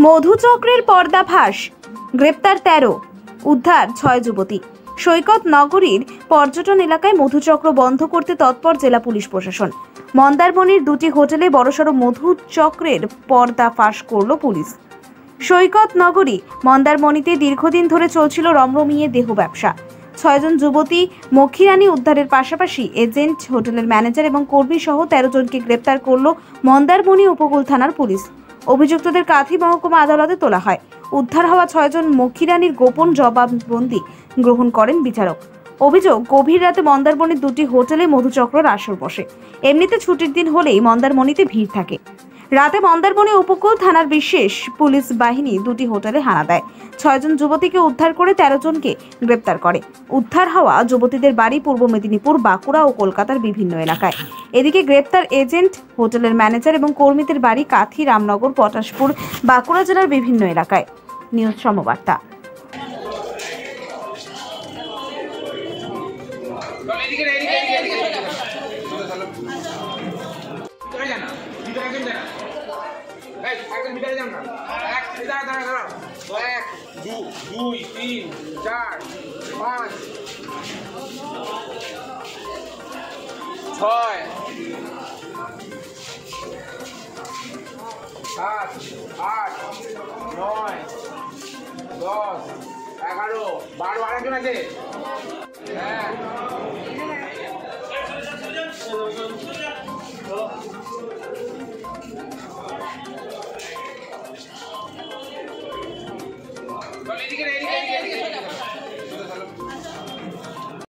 মধুচক্রের পর্দাফাঁস, গ্রেপ্তার 13, উদ্ধার 6 যুবতী। সৈকত নগরীর পর্যটন এলাকায় মধুচক্র বন্ধ করতে তৎপর জেলা পুলিশ প্রশাসন। মন্দারমণির 2টি হোটেলে বড়সড় মধুচক্রের পর্দাফাঁস করল পুলিশ। সৈকত নগরী মন্দারমণিতে দীর্ঘদিন ধরে চলছিল রমরমিয়ে দেহ ব্যবসা। 6 জন যুবতী মক্ষীরানী উদ্ধারের পাশাপাশি এজেন্ট, হোটেলের ম্যানেজার এবং কর্মী সহ 13 জনকে গ্রেপ্তার করল মন্দারমণি উপকূল থানার পুলিশ। অভিযুক্তদের কাঁথি মহকুমা আদালতে তোলা হয়। উদ্ধার হওয়া 6 জন মক্ষীরানীর গোপন জবানবন্দি গ্রহণ করেন বিচারক। অভিযোগ, গভীর রাতে মন্দারমণির 2টি হোটেলে মধুচক্রের আসর বসে। এমনিতে ছুটির দিন হলেই মন্দারমণিতে ভিড় থাকে। রাতে মন্দারমণি উপকূল থানার বিশেষ পুলিশ বাহিনী 2টি হোটেলে হানা দেয়। 6 জন যুবতীকে উদ্ধার করে 13 জনকে গ্রেপ্তার করে। উদ্ধার হওয়া যুবতীদের বাড়ি পূর্ব মেদিনীপুর, বাঁকুড়া ও কলকাতার বিভিন্ন এলাকায়। এদিকে গ্রেপ্তার এজেন্ট, হোটেলের ম্যানেজার এবং কর্মীদের বাড়ি কাঁথি, রামনগর, পটাশপুর, বাঁকুড়া জেলার বিভিন্ন এলাকায়। নিউজ সমবার্তা। একদম ভিতরে যান না। 1 2 3 4 5 6 7 8 9 10 11 12 আরেকজন আছে। হ্যাঁ